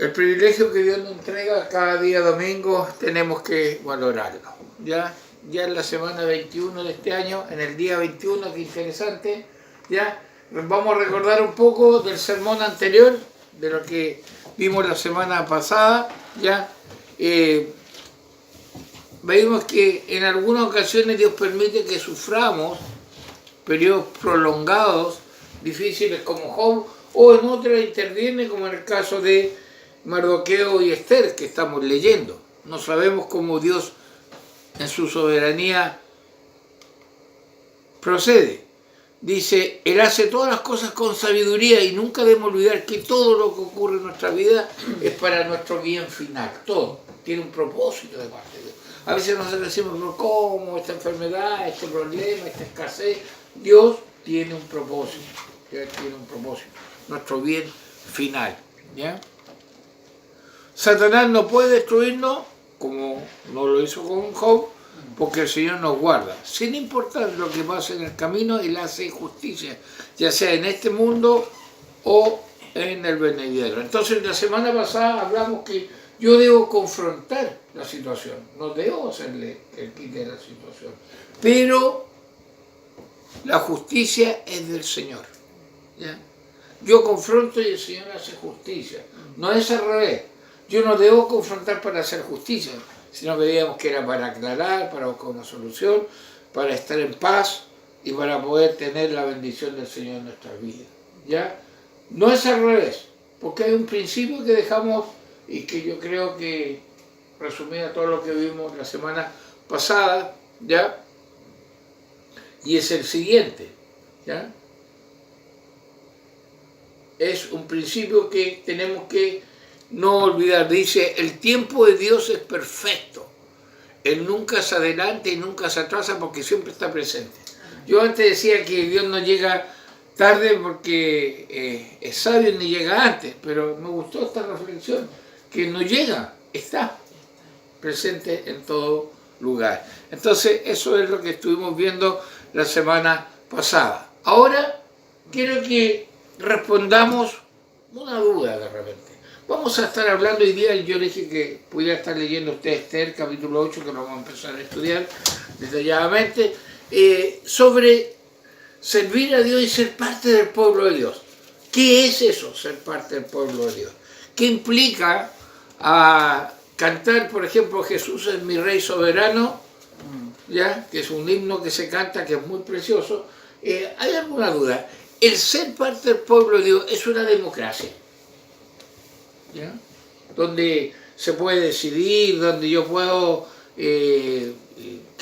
el privilegio que Dios nos entrega cada día domingo tenemos que valorarlo. Ya en la semana 21 de este año, en el día 21, qué interesante, ya vamos a recordar un poco del sermón anterior, de lo que vimos la semana pasada, ya. Veíamos que en algunas ocasiones Dios permite que suframos periodos prolongados, difíciles como Job, o en otras interviene como en el caso de Mardoqueo y Esther que estamos leyendo. No sabemos cómo Dios en su soberanía procede. Dice, Él hace todas las cosas con sabiduría y nunca debemos olvidar que todo lo que ocurre en nuestra vida es para nuestro bien final. Todo tiene un propósito de parte de Dios. A veces nosotros decimos, pero ¿cómo? Esta enfermedad, este problema, esta escasez. Dios tiene un propósito. Dios tiene un propósito. Nuestro bien final. ¿Ya? Satanás no puede destruirnos, como no lo hizo con Job, porque el Señor nos guarda. Sin importar lo que pase en el camino, Él hace justicia, ya sea en este mundo o en el venidero. Entonces, la semana pasada hablamos que yo debo confrontar la situación, no debo hacerle el quite de la situación. Pero la justicia es del Señor. ¿Ya? Yo confronto y el Señor hace justicia. No es al revés. Yo no debo confrontar para hacer justicia, sino que digamos que era para aclarar, para buscar una solución, para estar en paz y para poder tener la bendición del Señor en nuestras vidas. ¿Ya? No es al revés, porque hay un principio que dejamos y que yo creo que resumía todo lo que vimos la semana pasada, ¿ya? Y es el siguiente, ¿ya? Es un principio que tenemos que no olvidar. Dice, el tiempo de Dios es perfecto. Él nunca se adelanta y nunca se atrasa porque siempre está presente. Yo antes decía que Dios no llega tarde porque es sabio ni llega antes, pero me gustó esta reflexión, que no llega, está presente en todo lugar. Entonces, eso es lo que estuvimos viendo la semana pasada. Ahora, quiero que respondamos una duda de repente. Vamos a estar hablando hoy día, yo le dije que pudiera estar leyendo usted Esther, capítulo 8, que lo vamos a empezar a estudiar detalladamente, sobre servir a Dios y ser parte del pueblo de Dios. ¿Qué es eso, ser parte del pueblo de Dios? ¿Qué implica a cantar, por ejemplo, Jesús es mi Rey soberano, ¿ya? Que es un himno que se canta, que es muy precioso? ¿Hay alguna duda? El ser parte del pueblo de Dios es una democracia, ¿ya? Donde se puede decidir, donde yo puedo, qué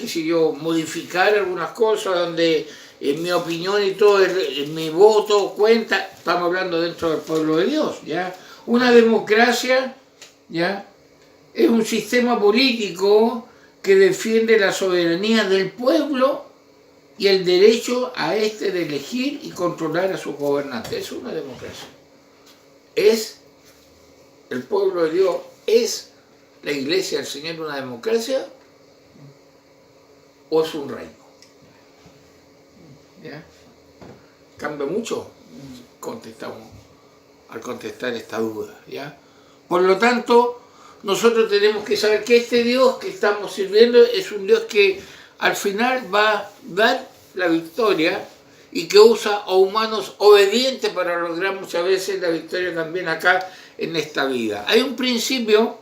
sé yo, modificar algunas cosas, donde mi opinión y todo, mi voto cuenta. Estamos hablando dentro del pueblo de Dios, ¿ya? Una democracia, ¿ya? Es un sistema político que defiende la soberanía del pueblo y el derecho a este de elegir y controlar a sus gobernantes. Es una democracia. ¿Es el pueblo de Dios, es la iglesia del Señor una democracia o es un reino? ¿Ya? Cambia mucho, contestamos al contestar esta duda, ¿ya? Por lo tanto, nosotros tenemos que saber que este Dios que estamos sirviendo es un Dios que al final va a dar la victoria y que usa a humanos obedientes para lograr muchas veces la victoria también acá en esta vida. Hay un principio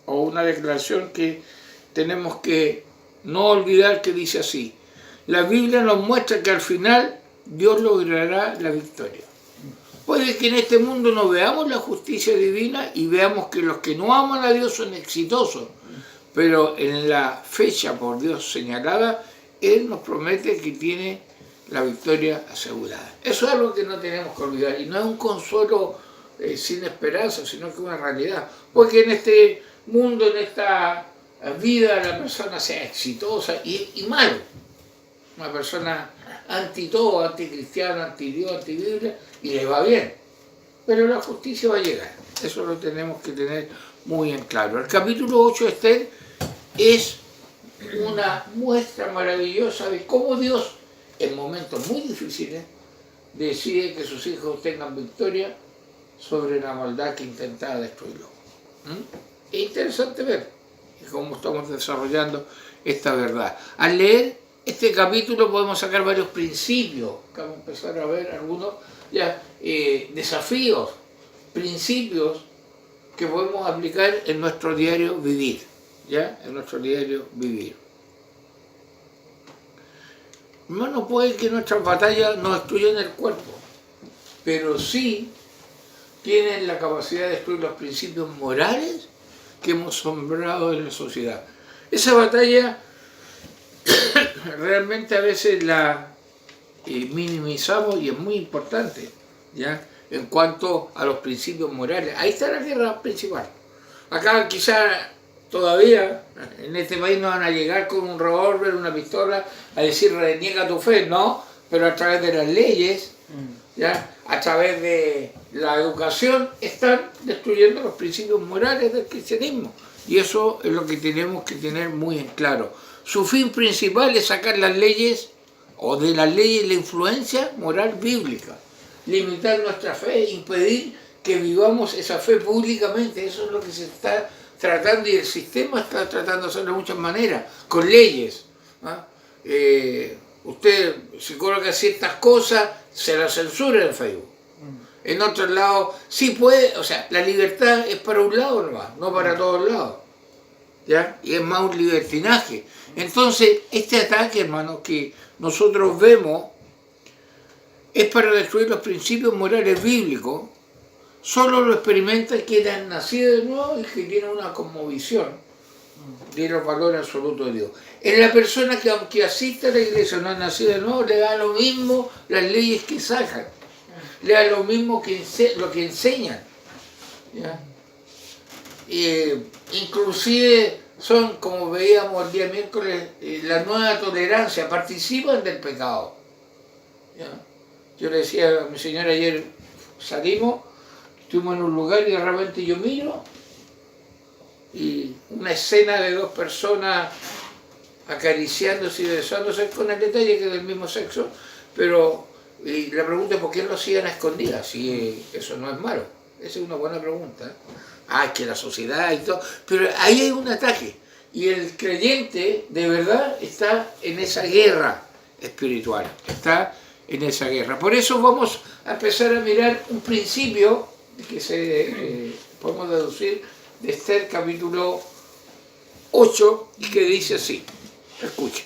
o una declaración que tenemos que no olvidar, que dice así: la Biblia nos muestra que al final Dios logrará la victoria. Puede que en este mundo no veamos la justicia divina y veamos que los que no aman a Dios son exitosos, pero en la fecha por Dios señalada, Él nos promete que tiene la victoria asegurada. Eso es algo que no tenemos que olvidar y no es un consuelo sin esperanza, sino que es una realidad. Porque en este mundo, en esta vida, la persona sea exitosa y mal. Una persona anti todo, anticristiano, anti Dios, anti Biblia, y le va bien. Pero la justicia va a llegar. Eso lo tenemos que tener muy en claro. El capítulo 8 de Esther es una muestra maravillosa de cómo Dios, en momentos muy difíciles, decide que sus hijos tengan victoria sobre la maldad que intentaba destruirlo. Es interesante ver cómo estamos desarrollando esta verdad. Al leer este capítulo podemos sacar varios principios, que vamos a empezar a ver algunos ya desafíos, principios que podemos aplicar en nuestro diario vivir, ¿ya? En nuestro diario vivir. Hermano, puede que nuestras batallas no destruyan el cuerpo, pero sí tienen la capacidad de destruir los principios morales que hemos sembrado en la sociedad. Esa batalla realmente a veces la minimizamos y es muy importante, ¿ya? En cuanto a los principios morales. Ahí está la guerra principal. Acá quizá todavía en este país no van a llegar con un revólver, una pistola, a decir reniega tu fe, no, pero a través de las leyes, ¿ya? A través de la educación, están destruyendo los principios morales del cristianismo. Y eso es lo que tenemos que tener muy en claro. Su fin principal es sacar las leyes, o de las leyes la influencia moral bíblica, limitar nuestra fe, impedir que vivamos esa fe públicamente. Eso es lo que se está tratando, y el sistema está tratando de hacerlo de muchas maneras, con leyes. Usted se coloca ciertas cosas, se las censura en Facebook. En otros lados sí puede, o sea, la libertad es para un lado nomás, no para todos lados, ¿ya? Y es más un libertinaje. Entonces, este ataque, hermanos, que nosotros vemos es para destruir los principios morales bíblicos. Solo lo experimentan quienes han nacido de nuevo y que tienen una cosmovisión de los valores absolutos de Dios. En la persona que, aunque asista a la iglesia, no ha nacido de nuevo, le da lo mismo las leyes que sacan, le da lo mismo que lo que enseñan, ¿ya? Inclusive son, como veíamos el día miércoles, la nueva tolerancia, participan del pecado, ¿ya? Yo le decía a mi señora ayer, salimos, estuvimos en un lugar y de repente yo miro y una escena de dos personas acariciándose y besándose, con el detalle que es del mismo sexo, pero la pregunta es por qué lo hacían a escondidas, si eso no es malo. Esa es una buena pregunta. Es que la sociedad y todo, pero ahí hay un ataque, y el creyente de verdad está en esa guerra espiritual, está en esa guerra. Por eso vamos a empezar a mirar un principio que podemos deducir de Esther capítulo 8, y que dice así, escuchen: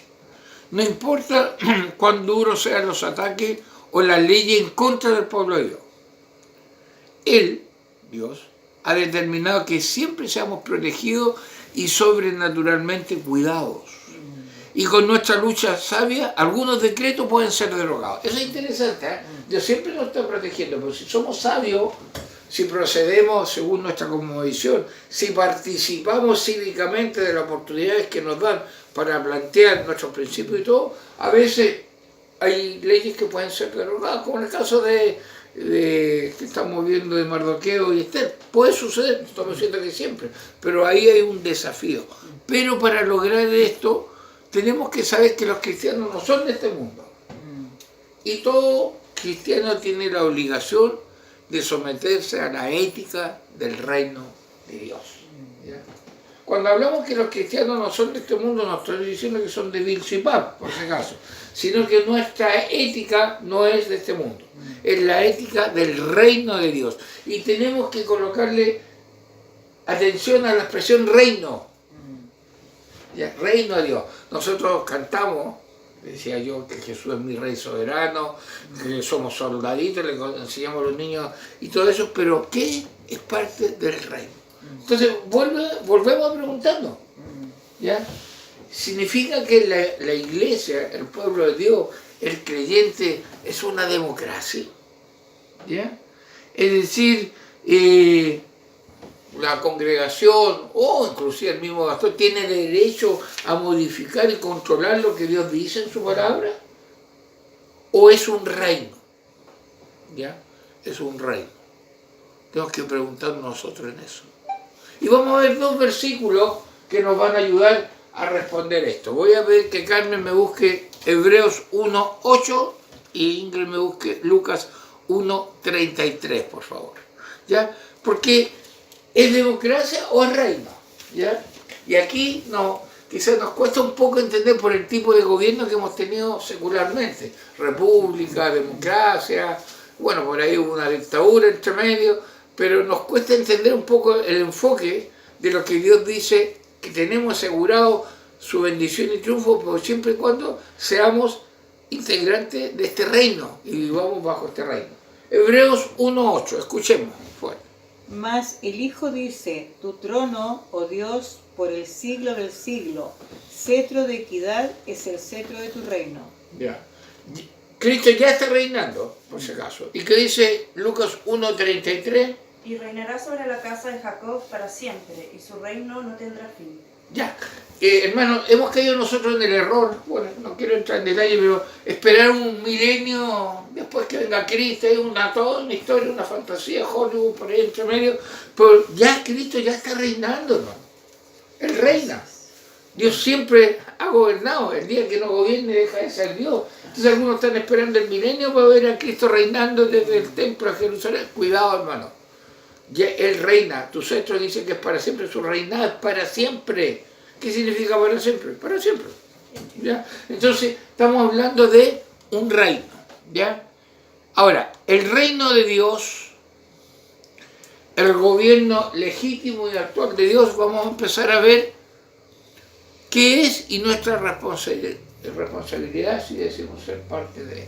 no importa cuán duros sean los ataques o las leyes en contra del pueblo de Dios, Él, Dios, ha determinado que siempre seamos protegidos y sobrenaturalmente cuidados. Y con nuestra lucha sabia, algunos decretos pueden ser derogados. Eso es interesante, ¿eh? Dios siempre nos está protegiendo, pero si somos sabios, si procedemos según nuestra cosmovisión, si participamos cívicamente de las oportunidades que nos dan para plantear nuestros principios y todo, a veces hay leyes que pueden ser derogadas, como en el caso que estamos viendo de Mardoqueo y Esther. Puede suceder, estamos diciendo que siempre, pero ahí hay un desafío. Pero para lograr esto, tenemos que saber que los cristianos no son de este mundo. Y todo cristiano tiene la obligación de someterse a la ética del reino de Dios, ¿ya? Cuando hablamos que los cristianos no son de este mundo, no estoy diciendo que son de Bilzipap, por si acaso, sino que nuestra ética no es de este mundo, es la ética del reino de Dios. Y tenemos que colocarle atención a la expresión reino, ¿ya? Reino de Dios. Nosotros cantamos, decía yo, que Jesús es mi rey soberano, que somos soldaditos, le enseñamos a los niños y todo eso, pero ¿qué es parte del reino? Entonces volvemos a preguntarnos, ¿ya? ¿Significa que la iglesia, el pueblo de Dios, el creyente, es una democracia? ¿Ya? Es decir, la congregación o inclusive el mismo pastor tiene derecho a modificar y controlar lo que Dios dice en su palabra, o es un reino, ¿ya? Es un reino. Tenemos que preguntarnos nosotros en eso. Y vamos a ver dos versículos que nos van a ayudar a responder esto. Voy a ver que Carmen me busque Hebreos 1:8 y Ingrid me busque Lucas 1:33, por favor. ¿ya? Porque ¿es democracia o es reino? ¿Ya? Y aquí quizás nos cuesta un poco entender por el tipo de gobierno que hemos tenido secularmente. República, democracia, bueno, por ahí hubo una dictadura entre medio, pero nos cuesta entender un poco el enfoque de lo que Dios dice que tenemos asegurado su bendición y triunfo, pero siempre y cuando seamos integrantes de este reino y vivamos bajo este reino. Hebreos 1:8, escuchemos. Bueno. Mas el Hijo dice, tu trono, oh Dios, por el siglo del siglo, cetro de equidad es el cetro de tu reino. Ya. Cristo ya está reinando, por si acaso. ¿Y qué dice Lucas 1:33? Y reinará sobre la casa de Jacob para siempre, y su reino no tendrá fin. Ya. Hermano, hemos caído nosotros en el error, bueno, no quiero entrar en detalle, pero esperar un milenio después que venga Cristo, es toda una historia, una fantasía, Hollywood por ahí entre medio, pero ya Cristo ya está reinando, hermano. Él reina. Dios siempre ha gobernado, el día que no gobierne deja de ser Dios. Entonces algunos están esperando el milenio para ver a Cristo reinando desde el templo a Jerusalén. Cuidado, hermano. Ya Él reina, tu cetro dice que es para siempre, su reinado es para siempre. ¿Qué significa para siempre? Para siempre. ¿Ya? Entonces, estamos hablando de un reino. ¿Ya? Ahora, el reino de Dios, el gobierno legítimo y actual de Dios, vamos a empezar a ver qué es y nuestra responsabilidad si decimos ser parte de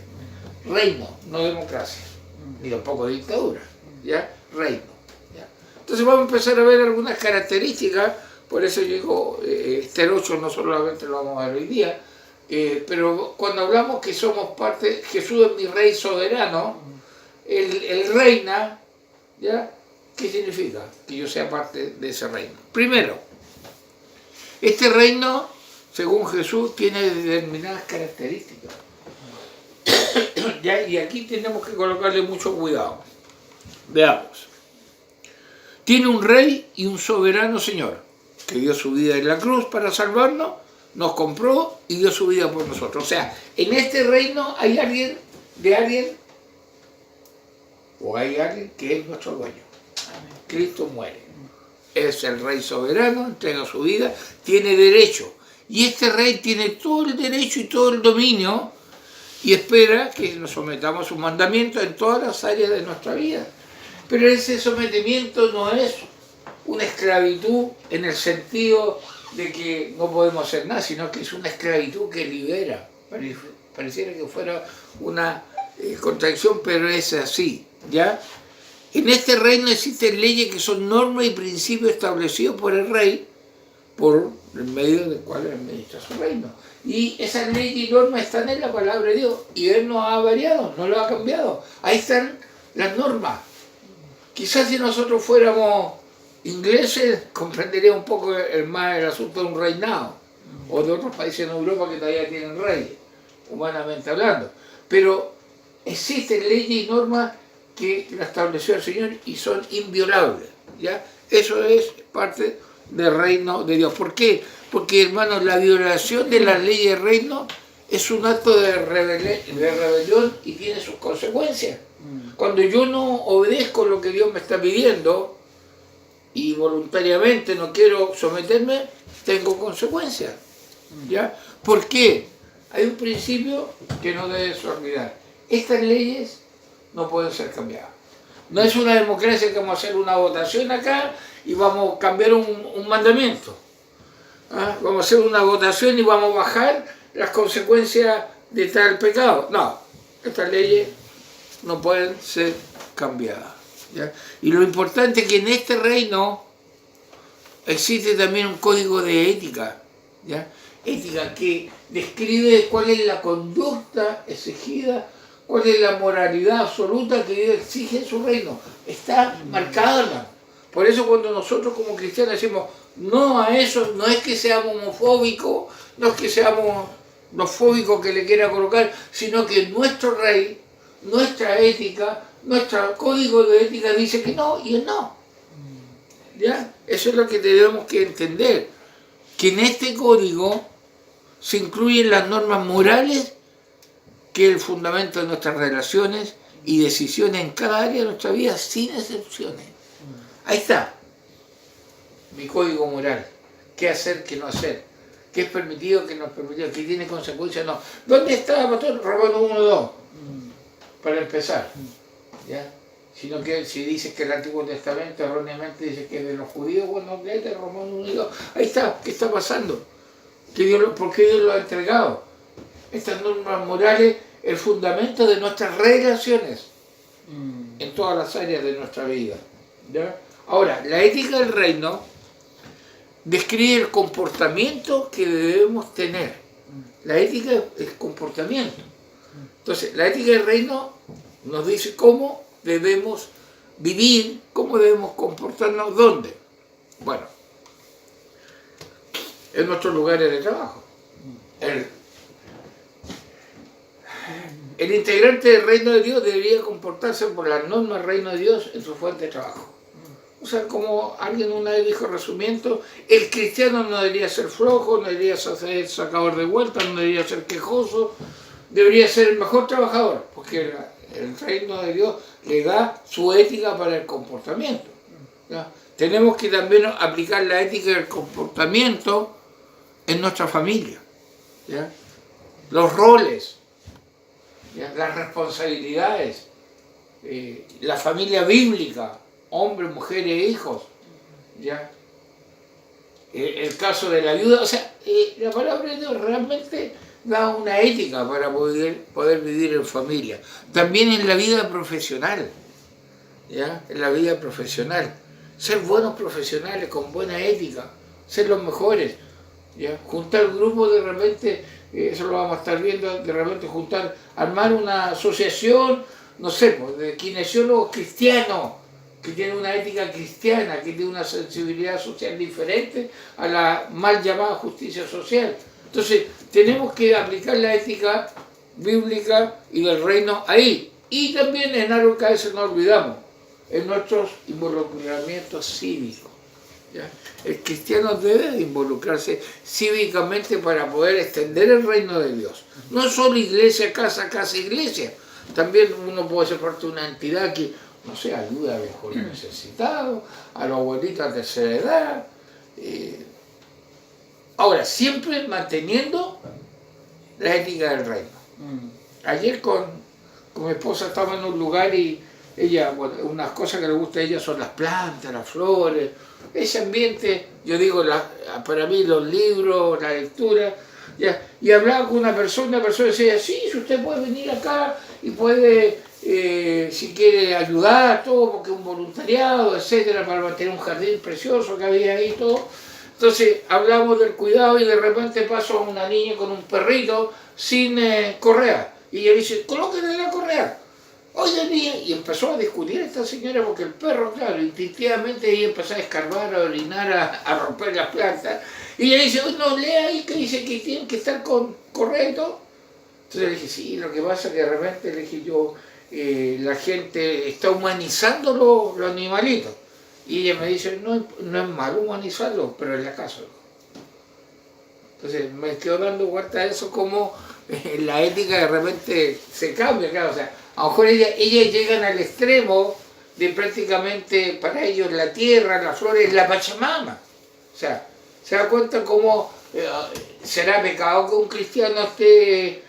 reino, no democracia, ni tampoco dictadura. ¿Ya? Reino. ¿Ya? Entonces, vamos a empezar a ver algunas características. Por eso yo digo, este 8 no solamente lo vamos a ver hoy día, pero cuando hablamos que somos parte, Jesús es mi rey soberano, él reina, ¿ya? ¿Qué significa? Que yo sea parte de ese reino. Primero, este reino, según Jesús, tiene determinadas características. ¿Ya? Y aquí tenemos que colocarle mucho cuidado. Veamos. Tiene un rey y un soberano señor, que dio su vida en la cruz para salvarnos, nos compró y dio su vida por nosotros. O sea, en este reino hay alguien que es nuestro dueño. Cristo muere. Es el rey soberano, entrega su vida, tiene derecho. Y este rey tiene todo el derecho y todo el dominio y espera que nos sometamos a sus mandamientos en todas las áreas de nuestra vida. Pero ese sometimiento no es una esclavitud en el sentido de que no podemos hacer nada, sino que es una esclavitud que libera. Pareciera que fuera una contradicción, pero es así, ¿ya? En este reino existen leyes que son normas y principios establecidos por el rey, por el medio del cual administra su reino. Y esas leyes y normas están en la palabra de Dios, y Él no ha variado, no lo ha cambiado. Ahí están las normas. Quizás si nosotros fuéramos ingleses comprendería un poco más el asunto de un reinado, o de otros países en Europa que todavía tienen reyes, humanamente hablando. Pero existen leyes y normas que la estableció el Señor y son inviolables. ¿Ya? Eso es parte del reino de Dios. ¿Por qué? Porque, hermanos, la violación de las leyes del reino es un acto de rebelión y tiene sus consecuencias. Cuando yo no obedezco lo que Dios me está pidiendo, y voluntariamente no quiero someterme, tengo consecuencias. ¿Ya? ¿Por qué? Hay un principio que no debes olvidar. Estas leyes no pueden ser cambiadas. No es una democracia que vamos a hacer una votación acá y vamos a cambiar un mandamiento. ¿Ah? Vamos a hacer una votación y vamos a bajar las consecuencias de tal pecado. No, estas leyes no pueden ser cambiadas. ¿Ya? Y lo importante es que en este reino existe también un código de ética, ¿ya? Ética que describe cuál es la conducta exigida, cuál es la moralidad absoluta que Dios exige en su reino. Está marcada, hermano. Por eso cuando nosotros como cristianos decimos no a eso, no es que seamos homofóbicos, no es que seamos los fóbicos que le quiera colocar, sino que nuestro rey, nuestra ética, nuestro código de ética dice que no, y él no. ¿Ya? Eso es lo que tenemos que entender, que en este código se incluyen las normas morales, que es el fundamento de nuestras relaciones y decisiones en cada área de nuestra vida sin excepciones. Ahí está mi código moral. ¿Qué hacer, qué no hacer? ¿Qué es permitido, qué no es permitido? ¿Qué tiene consecuencias, no? ¿Dónde está, pastor? Romanos 1:2. Para empezar. ¿Ya? Sino que si dices que el Antiguo Testamento erróneamente dice que es de los judíos, bueno, léete Romanos 1:2. Ahí está. ¿Qué está pasando? ¿Por qué Dios lo ha entregado? Estas normas morales, el fundamento de nuestras relaciones en todas las áreas de nuestra vida. ¿Ya? Ahora, la ética del reino describe el comportamiento que debemos tener. La ética es comportamiento. Entonces, la ética del reino nos dice cómo debemos vivir, cómo debemos comportarnos, ¿dónde? Bueno, en nuestros lugares de trabajo. El integrante del reino de Dios debería comportarse por las normas del reino de Dios en su fuente de trabajo. O sea, como alguien una vez dijo, resumiendo, el cristiano no debería ser flojo, no debería ser sacador de vueltas, no debería ser quejoso, debería ser el mejor trabajador, porque el reino de Dios le da su ética para el comportamiento. ¿Ya? Tenemos que también aplicar la ética del comportamiento en nuestra familia. ¿Ya? Los roles, ¿ya? Las responsabilidades, la familia bíblica, hombres, mujeres e hijos. ¿Ya? El caso de la ayuda, o sea, la palabra de Dios realmente da una ética para poder vivir en familia. También en la vida profesional, ¿ya? En la vida profesional. Ser buenos profesionales con buena ética, ser los mejores, ¿ya? Juntar grupos de repente, eso lo vamos a estar viendo, de repente armar una asociación, no sé, pues, de kinesiólogos cristianos, que tienen una ética cristiana, que tiene una sensibilidad social diferente a la mal llamada justicia social. Entonces, tenemos que aplicar la ética bíblica y del reino ahí. Y también en algo que a veces no olvidamos, en nuestros involucramientos cívicos. ¿Ya? El cristiano debe de involucrarse cívicamente para poder extender el reino de Dios. No solo iglesia, casa, iglesia. También uno puede ser parte de una entidad que, no sé, ayuda a los jóvenes necesitados, a los abuelitos de tercera edad. Ahora, siempre manteniendo la ética del reino. Ayer con mi esposa estaba en un lugar y ella, bueno, unas cosas que le gusta a ella son las plantas, las flores, ese ambiente, yo digo, para mí los libros, la lectura, ¿ya? Y hablaba con una persona decía, sí, si usted puede venir acá y puede, si quiere ayudar, todo, porque es un voluntariado, etcétera, para mantener un jardín precioso que había ahí, todo. Entonces hablamos del cuidado y de repente pasó una niña con un perrito sin correa. Y ella dice, colóquenle la correa. Oye, niña, y empezó a discutir esta señora porque el perro, claro, instintivamente ella empezó a escarbar, a orinar, a romper las plantas. Y ella dice, no, lea ahí que dice que tienen que estar con correa y todo. Entonces le dije, sí, lo que pasa es que de repente le dije yo, la gente está humanizando los animalitos. Y ella me dice, no es malo humanizarlo, pero en la casa. Entonces me quedo dando vuelta a eso, como la ética de repente se cambia, claro. O sea, a lo mejor ellas llegan al extremo de prácticamente para ellos la tierra, las flores, la Pachamama. O sea, se da cuenta cómo será pecado que un cristiano esté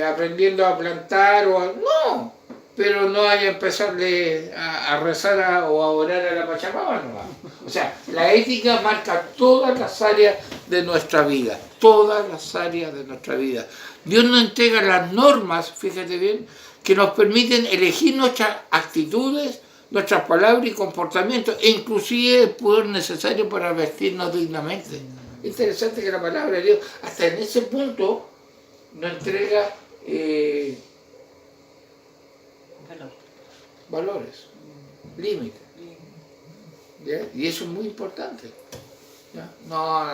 aprendiendo a plantar no, pero no hay que empezarle a rezar o a orar a la Pachamama, no. O sea, la ética marca todas las áreas de nuestra vida, todas las áreas de nuestra vida. Dios nos entrega las normas, fíjate bien, que nos permiten elegir nuestras actitudes, nuestras palabras y comportamientos, e inclusive el poder necesario para vestirnos dignamente. Interesante que la palabra de Dios, hasta en ese punto, nos entrega valores, límites. ¿Ya? Y eso es muy importante. ¿Ya? No,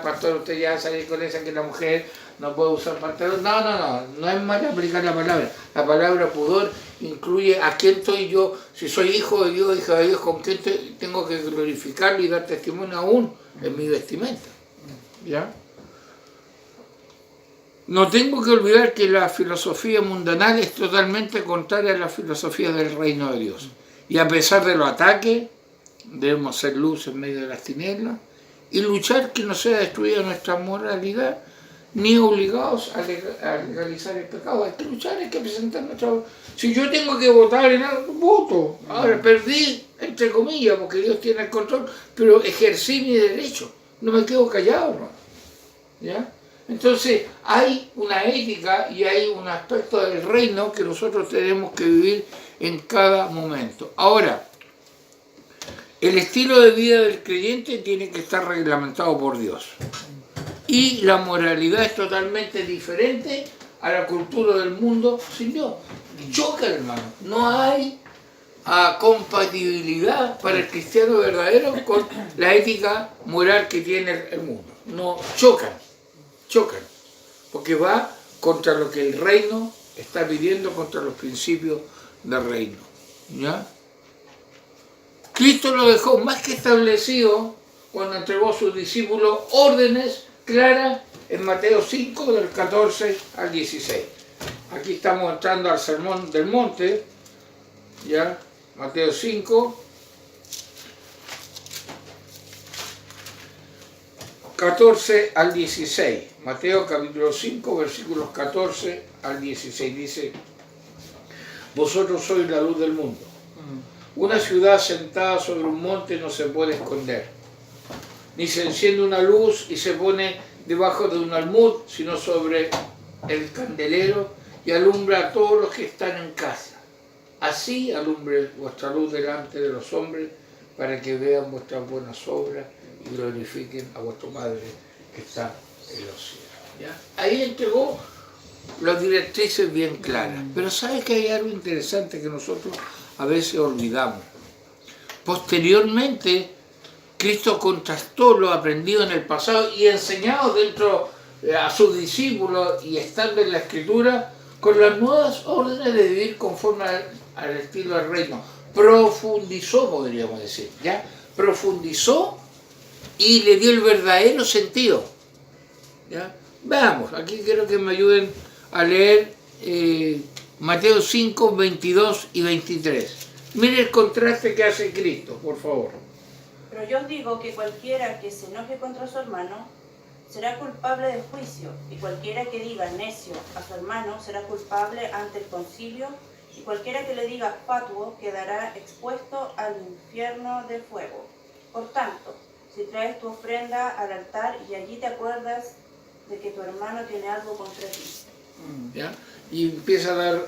pastor, usted ya sabe con esa que la mujer no puede usar pantalón. No es mal aplicar la palabra. La palabra pudor incluye a quién soy yo, si soy hijo de Dios, hija de Dios, con quién tengo que glorificarlo y dar testimonio aún en mi vestimenta. ¿Ya? No tengo que olvidar que la filosofía mundanal es totalmente contraria a la filosofía del reino de Dios. Y a pesar de los ataques, debemos ser luz en medio de las tinieblas y luchar que no sea destruida nuestra moralidad, ni obligados a legalizar el pecado. Hay que luchar, hay que presentar nuestra... Si yo tengo que votar en algo, voto. Ahora perdí, entre comillas, porque Dios tiene el control, pero ejercí mi derecho. No me quedo callado, ¿no? ¿Ya? Entonces hay una ética y hay un aspecto del reino que nosotros tenemos que vivir en cada momento. Ahora, el estilo de vida del creyente tiene que estar reglamentado por Dios. Y la moralidad es totalmente diferente a la cultura del mundo sin Dios. Choca, hermano. No hay compatibilidad para el cristiano verdadero con la ética moral que tiene el mundo. No, chocan, porque va contra lo que el reino está pidiendo, contra los principios del reino. ¿Ya? Cristo lo dejó más que establecido cuando entregó a sus discípulos órdenes claras en Mateo 5, del 14 al 16. Aquí estamos entrando al Sermón del Monte, ¿ya? Mateo 5, 14 al 16. Mateo capítulo 5, versículos 14 al 16. Dice: vosotros sois la luz del mundo. Una ciudad sentada sobre un monte no se puede esconder, ni se enciende una luz y se pone debajo de un almud, sino sobre el candelero y alumbra a todos los que están en casa. Así alumbre vuestra luz delante de los hombres, para que vean vuestras buenas obras y glorifiquen a vuestro Padre que está en los cielos. ¿Ya? Ahí entregó las directrices bien claras. Pero ¿sabes que hay algo interesante que nosotros a veces olvidamos? Posteriormente, Cristo contrastó lo aprendido en el pasado y enseñado dentro a sus discípulos y estando en la Escritura con las nuevas órdenes de vivir conforme al estilo del reino. Profundizó, podríamos decir, ¿ya? Profundizó y le dio el verdadero sentido. ¿Ya? Veamos, aquí quiero que me ayuden a leer Mateo 5, 22 y 23. Mire el contraste que hace Cristo, por favor. Pero yo os digo que cualquiera que se enoje contra su hermano será culpable de juicio, y cualquiera que diga necio a su hermano será culpable ante el concilio, y cualquiera que le diga fatuo quedará expuesto al infierno de fuego. Por tanto, si traes tu ofrenda al altar y allí te acuerdas de que tu hermano tiene algo contra ti. ¿Ya? Y empieza a dar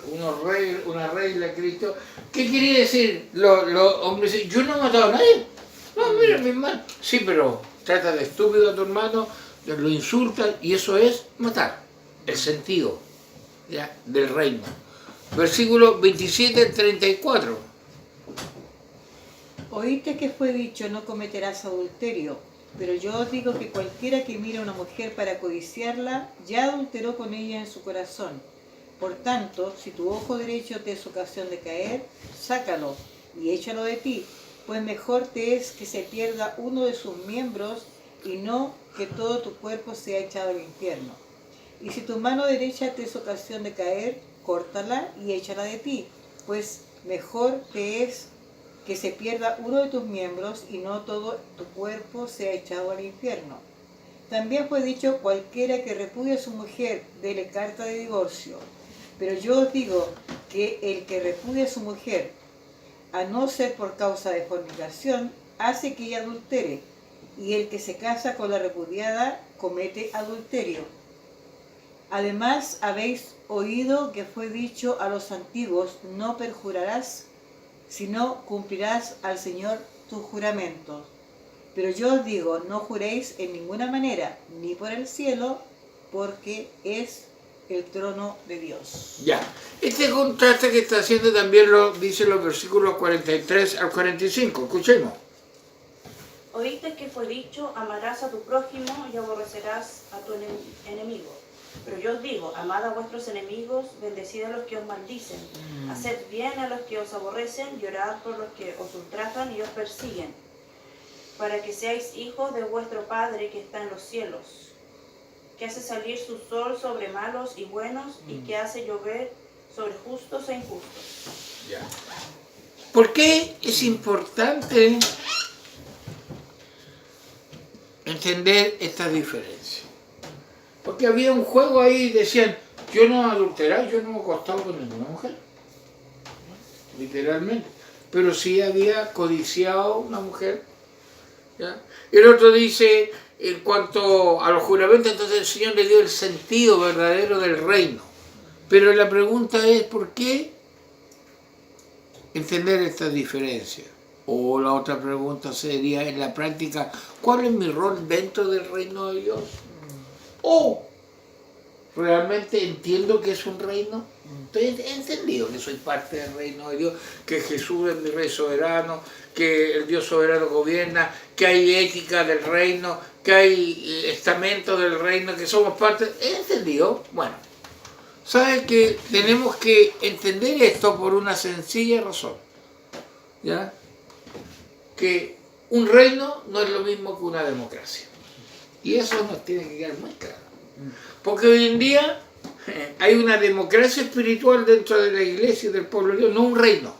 una regla a Cristo. ¿Qué quería decir? Los hombres dicen: yo no he matado a nadie. No, mira, mi hermano. Sí, pero trata de estúpido a tu hermano, lo insulta, y eso es matar. El sentido, ¿ya?, del reino. Versículo 27 al 34. Oíste que fue dicho: no cometerás adulterio. Pero yo os digo que cualquiera que mira a una mujer para codiciarla, ya adulteró con ella en su corazón. Por tanto, si tu ojo derecho te es ocasión de caer, sácalo y échalo de ti, pues mejor te es que se pierda uno de sus miembros y no que todo tu cuerpo sea echado al infierno. Y si tu mano derecha te es ocasión de caer, córtala y échala de ti, pues mejor te es que se pierda uno de tus miembros y no todo tu cuerpo sea echado al infierno. También fue dicho: cualquiera que repudie a su mujer, dele carta de divorcio. Pero yo os digo que el que repudie a su mujer, a no ser por causa de fornicación, hace que ella adultere, y el que se casa con la repudiada comete adulterio. Además, habéis oído que fue dicho a los antiguos: no perjurarás, sino cumplirás al Señor tus juramentos. Pero yo os digo: no juréis en ninguna manera, ni por el cielo, porque es el trono de Dios. Ya, este contraste que está haciendo también lo dicen los versículos 43 al 45. Escuchemos. Oíste que fue dicho: amarás a tu prójimo y aborrecerás a tu enemigo. Pero yo os digo: amad a vuestros enemigos, bendecid a los que os maldicen, haced bien a los que os aborrecen, y orad por los que os ultrajan y os persiguen, para que seáis hijos de vuestro Padre que está en los cielos. que hace salir su sol sobre malos y buenos, y que hace llover sobre justos e injustos. Ya. ¿Por qué es importante entender esta diferencia? Porque había un juego ahí, decían, yo no he adulterado, yo no me he acostado con ninguna mujer, literalmente, pero sí había codiciado una mujer. ¿Ya? El otro dice, en cuanto a los juramentos, entonces el Señor le dio el sentido verdadero del reino. Pero la pregunta es, ¿por qué entender esta diferencia? O la otra pregunta sería, en la práctica, ¿cuál es mi rol dentro del reino de Dios? ¿O realmente entiendo que es un reino? He entendido que soy parte del reino de Dios, que Jesús es mi rey soberano, que el Dios soberano gobierna, que hay ética del reino, que hay estamento del reino, que somos parte. ¿He entendido? Bueno, ¿sabe que tenemos que entender esto por una sencilla razón? ¿Ya? Que un reino no es lo mismo que una democracia. Y eso nos tiene que quedar muy claro. Porque hoy en día hay una democracia espiritual dentro de la iglesia y del pueblo de Dios, no un reino.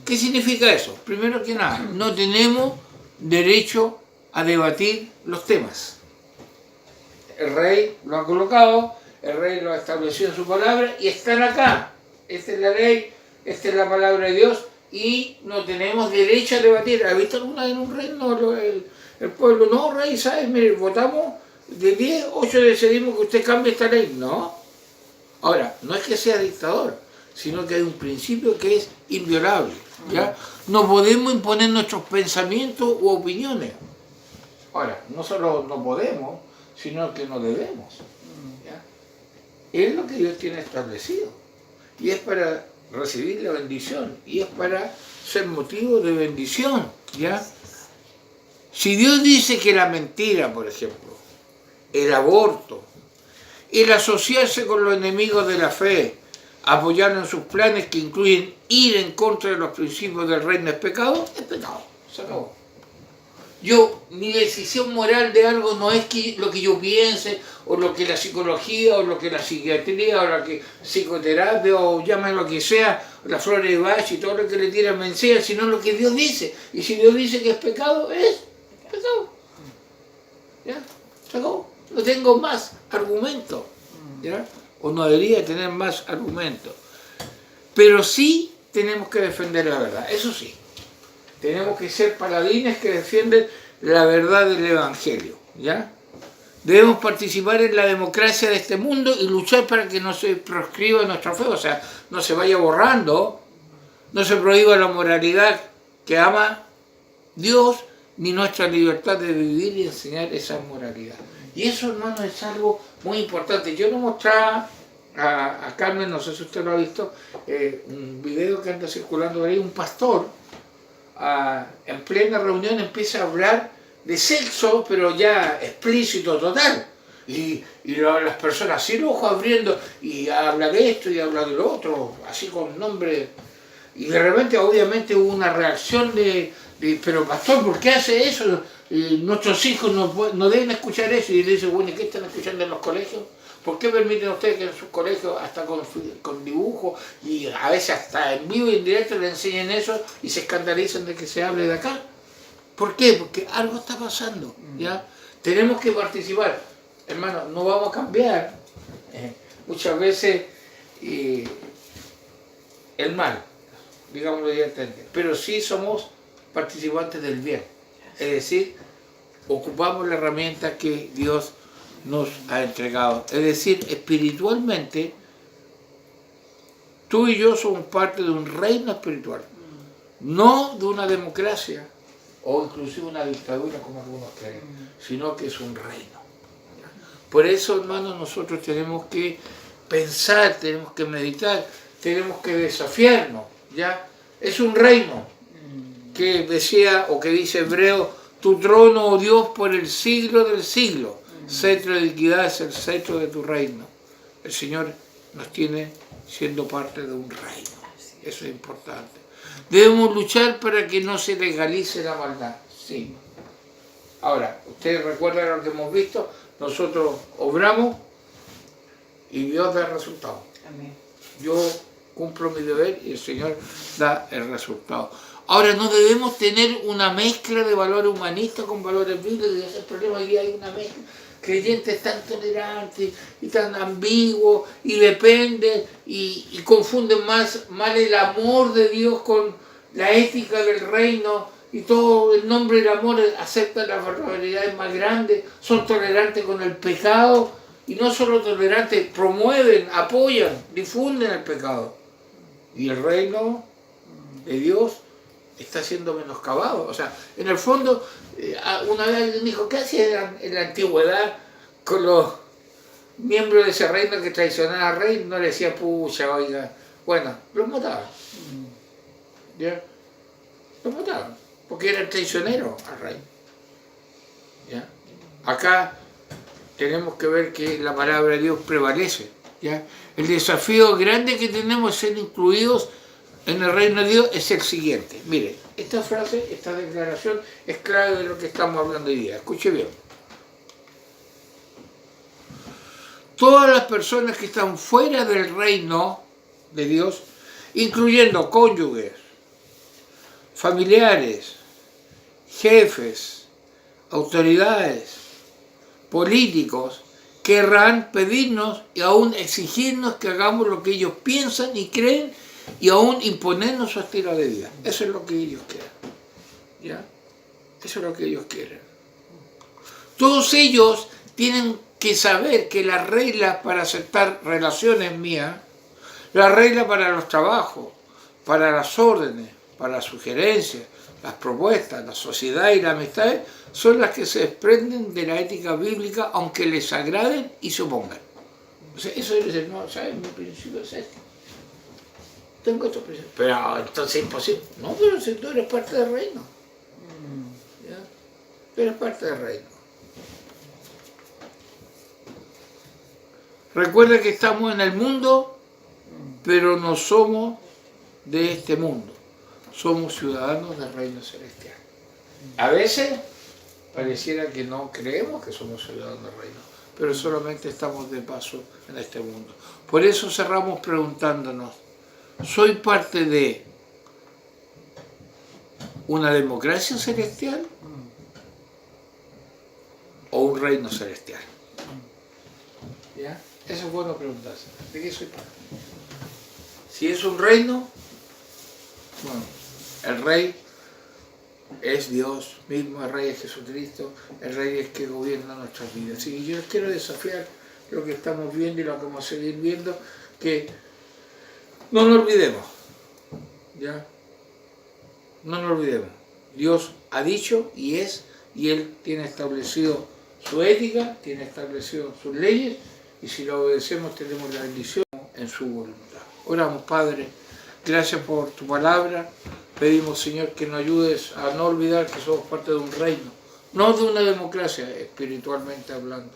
¿Qué significa eso? Primero que nada, no tenemos derecho a debatir los temas. El rey lo ha colocado, el rey lo ha establecido en su palabra y están acá. Esta es la ley, esta es la palabra de Dios y no tenemos derecho a debatir. ¿Ha visto alguna vez en un reino el pueblo? No, rey, ¿sabes? Mire, votamos de 10, 8 decidimos que usted cambie esta ley. No. Ahora, no es que sea dictador, sino que hay un principio que es inviolable. ¿Ya? No podemos imponer nuestros pensamientos u opiniones. Ahora, no solo no podemos, sino que no debemos. ¿Ya? Es lo que Dios tiene establecido. Y es para recibir la bendición. Y es para ser motivo de bendición. ¿Ya? Si Dios dice que la mentira, por ejemplo, el aborto, el asociarse con los enemigos de la fe, apoyarlo en sus planes que incluyen ir en contra de los principios del reino es pecado, se acabó. Mi decisión moral de algo no es lo que yo piense, o lo que la psicología, o lo que la psiquiatría, o la que psicoterapia, o llámalo lo que sea, la flor de Bach y todo lo que le tiran me enseña, sino lo que Dios dice. Y si Dios dice que es pecado, es pecado. ¿Ya? Se acabó. No tengo más argumentos. ¿Ya? O no debería tener más argumentos. Pero sí tenemos que defender la verdad, eso sí. Tenemos que ser paladines que defienden la verdad del Evangelio. ¿Ya? Debemos participar en la democracia de este mundo y luchar para que no se proscriba nuestra fe, o sea, no se vaya borrando, no se prohíba la moralidad que ama Dios, ni nuestra libertad de vivir y enseñar esa moralidad. Y eso, hermano, es algo muy importante. Yo lo mostraba a Carmen, no sé si usted lo ha visto, un video que anda circulando por ahí, un pastor en plena reunión empieza a hablar de sexo, pero ya explícito total. Y las personas así los ojos abriendo, y habla de esto y habla de lo otro, así con nombre. Y de repente, obviamente, hubo una reacción pero pastor, ¿por qué hace eso? Nuestros hijos no deben escuchar eso. Y le dice, bueno, ¿qué están escuchando en los colegios? ¿Por qué permiten ustedes que en sus colegios, hasta con dibujos, y a veces hasta en vivo y en directo, le enseñen eso y se escandalizan de que se hable de acá? ¿Por qué? Porque algo está pasando, ¿ya? Tenemos que participar. Hermano, no vamos a cambiar muchas veces el mal, digámoslo directamente, pero sí somos participantes del bien. Es decir, ocupamos la herramienta que Dios nos ha entregado. Es decir, espiritualmente, tú y yo somos parte de un reino espiritual, no de una democracia o inclusive una dictadura como algunos creen, sino que es un reino. Por eso, hermanos, nosotros tenemos que pensar, tenemos que meditar, tenemos que desafiarnos, ¿ya? Es un reino que decía, o que dice Hebreo, tu trono, oh Dios, por el siglo del siglo. Cetro de equidad es el cetro de tu reino. El Señor nos tiene siendo parte de un reino. Eso es importante. Debemos luchar para que no se legalice la maldad. Sí. Ahora, ustedes recuerdan lo que hemos visto, nosotros obramos y Dios da el resultado. Amén. Yo cumplo mi deber y el Señor da el resultado. Ahora, no debemos tener una mezcla de valores humanistas con valores bíblicos, y ese es el problema. Hoy día hay una mezcla. Creyentes tan tolerantes y tan ambiguos y dependen y confunden mal el amor de Dios con la ética del reino, y todo en nombre del amor aceptan las barbaridades más grandes, son tolerantes con el pecado, y no solo tolerantes, promueven, apoyan, difunden el pecado. Y el reino de Dios está siendo menoscabado. O sea, en el fondo, una vez alguien dijo, ¿qué hacían en la antigüedad con los miembros de ese reino que traicionaban al rey? No le decía, pucha, oiga. Bueno, los mataban. ¿Ya? Los mataban, porque eran traicioneros al rey. ¿Ya? Acá tenemos que ver que la palabra de Dios prevalece. ¿Ya? El desafío grande que tenemos de ser incluidos en el reino de Dios es el siguiente. Mire, esta frase, esta declaración es clave de lo que estamos hablando hoy día. Escuche bien. Todas las personas que están fuera del reino de Dios, incluyendo cónyuges, familiares, jefes, autoridades, políticos, querrán pedirnos y aún exigirnos que hagamos lo que ellos piensan y creen, y aún imponernos su estilo de vida. Eso es lo que ellos quieren. ¿Ya? Eso es lo que ellos quieren. Todos ellos tienen que saber que las reglas para aceptar relaciones mías, las reglas para los trabajos, para las órdenes, para las sugerencias, las propuestas, la sociedad y la amistad, son las que se desprenden de la ética bíblica, aunque les agraden y se opongan. O sea, eso es decir, no, ¿sabes? Mi principio es este. Tengo estos principios. Pero entonces es imposible. No, pero si tú eres parte del reino. ¿Ya? Tú eres parte del reino. Recuerda que estamos en el mundo, pero no somos de este mundo. Somos ciudadanos del reino celestial. A veces pareciera que no creemos que somos ciudadanos del reino, pero solamente estamos de paso en este mundo. Por eso cerramos preguntándonos, ¿soy parte de una democracia celestial o un reino celestial? ¿Ya? Eso es bueno preguntarse. ¿De qué soy parte? Si es un reino, bueno, el rey es Dios mismo, el rey es Jesucristo, el rey es que gobierna nuestras vidas. Así que yo les quiero desafiar lo que estamos viendo y lo que vamos a seguir viendo, que no nos olvidemos, ¿ya? No nos olvidemos. Dios ha dicho y es, y Él tiene establecido su ética, tiene establecido sus leyes, y si lo obedecemos tenemos la bendición en su voluntad. Oramos, Padre, gracias por tu palabra. Pedimos, Señor, que nos ayudes a no olvidar que somos parte de un reino, no de una democracia, espiritualmente hablando.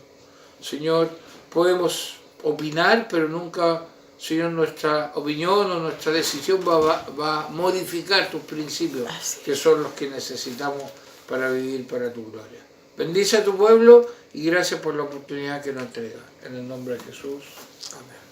Señor, podemos opinar, pero nunca, Señor, nuestra opinión o nuestra decisión va a modificar tus principios, que son los que necesitamos para vivir para tu gloria. Bendice a tu pueblo y gracias por la oportunidad que nos entrega. En el nombre de Jesús. Amén.